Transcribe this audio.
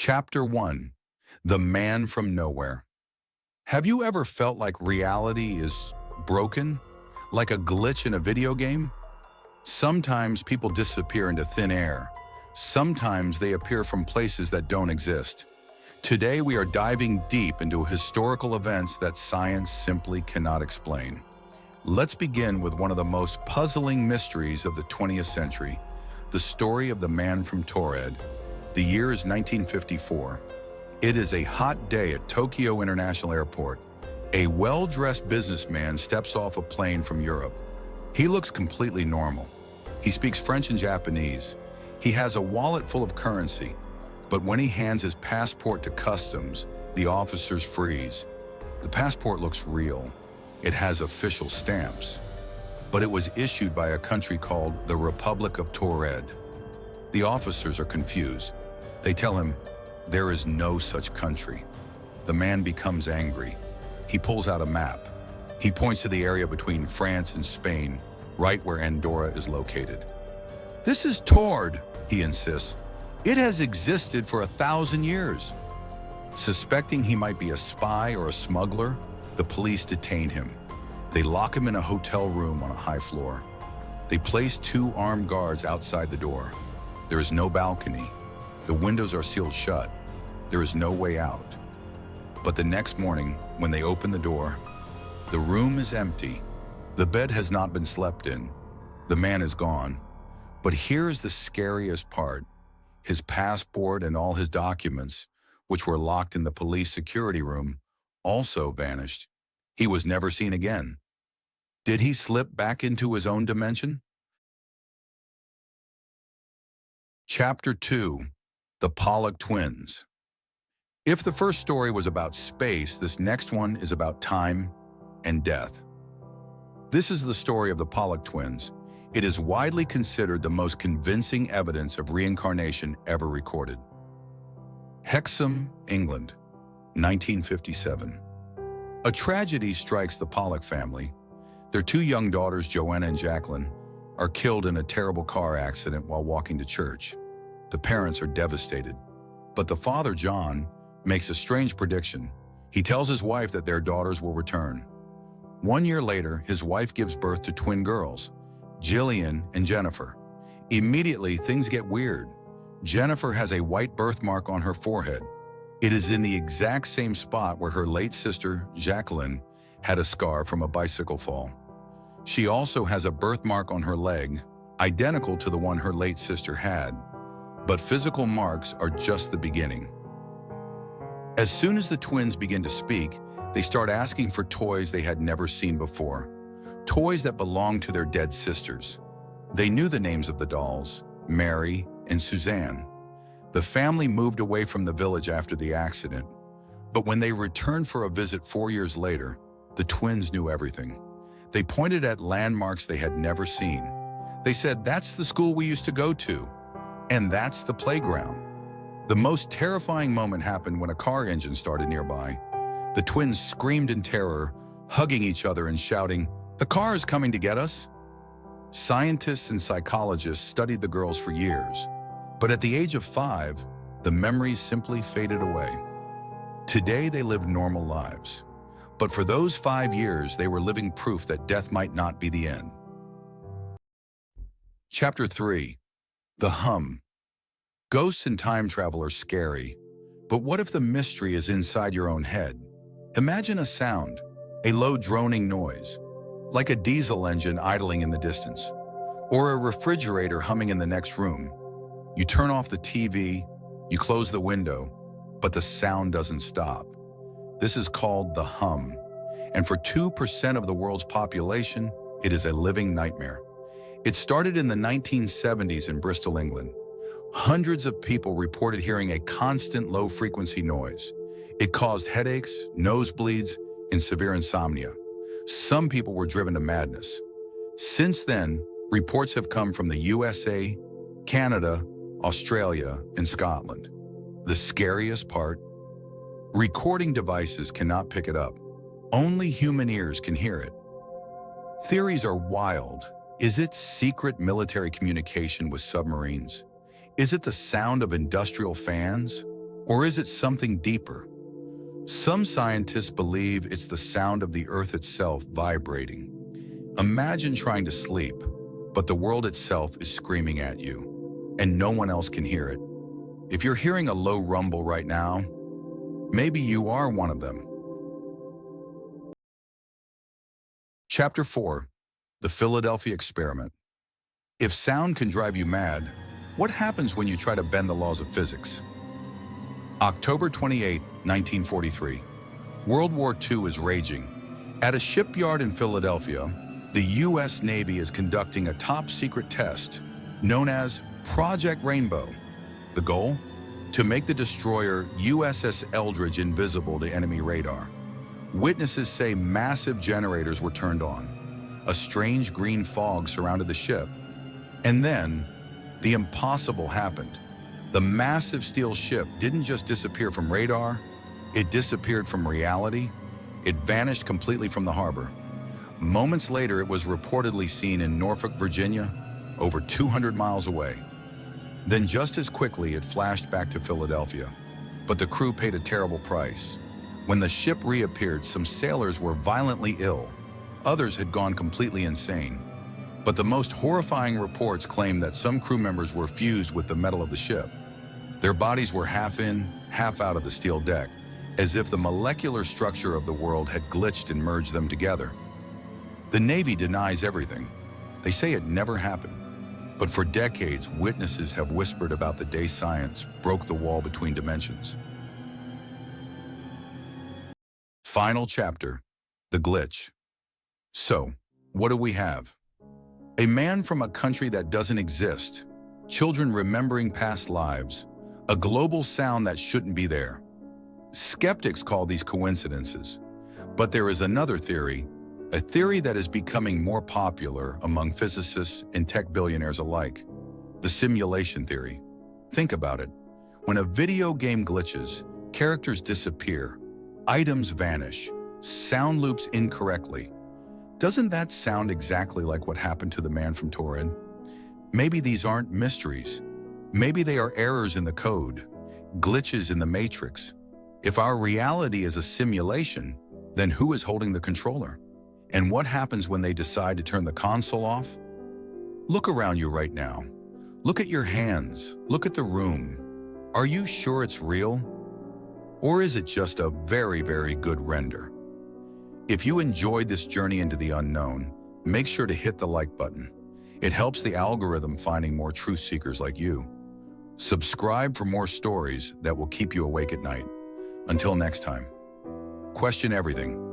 Chapter 1. The Man from Nowhere. Have you ever felt like reality is broken? Like a glitch in a video game? Sometimes people disappear into thin air. Sometimes they appear from places that don't exist. Today we are diving deep into historical events that science simply cannot explain. Let's begin with one of the most puzzling mysteries of the 20th century, the story of the man from Taured. The year is 1954. It is a hot day at Tokyo International Airport. A well-dressed businessman steps off a plane from Europe. He looks completely normal. He speaks French and Japanese. He has a wallet full of currency. But when he hands his passport to customs, the officers freeze. The passport looks real. It has official stamps. But it was issued by a country called the Republic of Taured. The officers are confused. They tell him, there is no such country. The man becomes angry. He pulls out a map. He points to the area between France and Spain, right where Andorra is located. This is Taured, he insists. It has existed for 1,000 years. Suspecting he might be a spy or a smuggler, the police detain him. They lock him in a hotel room on a high floor. They place 2 armed guards outside the door. There is no balcony. The windows are sealed shut. There is no way out. But the next morning, when they open the door, the room is empty. The bed has not been slept in. The man is gone. But here's the scariest part. His passport and all his documents, which were locked in the police security room, also vanished. He was never seen again. Did he slip back into his own dimension? Chapter 2. The Pollock Twins. If the first story was about space, this next one is about time and death. This is the story of the Pollock twins. It is widely considered the most convincing evidence of reincarnation ever recorded. Hexham, England, 1957. A tragedy strikes the Pollock family. Their 2 young daughters, Joanna and Jacqueline, are killed in a terrible car accident while walking to church. The parents are devastated. But the father, John, makes a strange prediction. He tells his wife that their daughters will return. 1 year later, his wife gives birth to twin girls, Jillian and Jennifer. Immediately, things get weird. Jennifer has a white birthmark on her forehead. It is in the exact same spot where her late sister, Jacqueline, had a scar from a bicycle fall. She also has a birthmark on her leg, identical to the one her late sister had. But physical marks are just the beginning. As soon as the twins begin to speak, they start asking for toys they had never seen before. Toys that belonged to their dead sisters. They knew the names of the dolls, Mary and Suzanne. The family moved away from the village after the accident. But when they returned for a visit 4 years later, the twins knew everything. They pointed at landmarks they had never seen. They said, that's the school we used to go to. And that's the playground. The most terrifying moment happened when a car engine started nearby. The twins screamed in terror, hugging each other and shouting, "The car is coming to get us!" Scientists and psychologists studied the girls for years, but at the age of 5, the memories simply faded away. Today they live normal lives, but for those 5 years they were living proof that death might not be the end. Chapter 3. The Hum. Ghosts and time travel are scary, but what if the mystery is inside your own head? Imagine a sound, a low droning noise, like a diesel engine idling in the distance, or a refrigerator humming in the next room. You turn off the TV, you close the window, but the sound doesn't stop. This is called the hum, and for 2% of the world's population, it is a living nightmare. It started in the 1970s in Bristol, England. Hundreds of people reported hearing a constant low-frequency noise. It caused headaches, nosebleeds, and severe insomnia. Some people were driven to madness. Since then, reports have come from the USA, Canada, Australia, and Scotland. The scariest part? Recording devices cannot pick it up. Only human ears can hear it. Theories are wild. Is it secret military communication with submarines? Is it the sound of industrial fans? Or is it something deeper? Some scientists believe it's the sound of the Earth itself vibrating. Imagine trying to sleep, but the world itself is screaming at you, and no one else can hear it. If you're hearing a low rumble right now, maybe you are one of them. Chapter 4. The Philadelphia Experiment. If sound can drive you mad, what happens when you try to bend the laws of physics? October 28, 1943. World War II is raging. At a shipyard in Philadelphia, the U.S. Navy is conducting a top-secret test known as Project Rainbow. The goal? To make the destroyer USS Eldridge invisible to enemy radar. Witnesses say massive generators were turned on. A strange green fog surrounded the ship. And then, the impossible happened. The massive steel ship didn't just disappear from radar, it disappeared from reality. It vanished completely from the harbor. Moments later, it was reportedly seen in Norfolk, Virginia, over 200 miles away. Then just as quickly, it flashed back to Philadelphia. But the crew paid a terrible price. When the ship reappeared, some sailors were violently ill. Others had gone completely insane. But the most horrifying reports claimed that some crew members were fused with the metal of the ship. Their bodies were half in, half out of the steel deck, as if the molecular structure of the world had glitched and merged them together. The Navy denies everything. They say it never happened. But for decades, witnesses have whispered about the day science broke the wall between dimensions. Final chapter, the glitch. So, what do we have? A man from a country that doesn't exist, children remembering past lives, a global sound that shouldn't be there. Skeptics call these coincidences, but there is another theory, a theory that is becoming more popular among physicists and tech billionaires alike, the simulation theory. Think about it. When a video game glitches, characters disappear, items vanish, sound loops incorrectly. Doesn't that sound exactly like what happened to the man from Taured? Maybe these aren't mysteries. Maybe they are errors in the code, glitches in the matrix. If our reality is a simulation, then who is holding the controller? And what happens when they decide to turn the console off? Look around you right now. Look at your hands. Look at the room. Are you sure it's real? Or is it just a very, very good render? If you enjoyed this journey into the unknown, make sure to hit the like button. It helps the algorithm finding more truth seekers like you. Subscribe for more stories that will keep you awake at night. Until next time, question everything.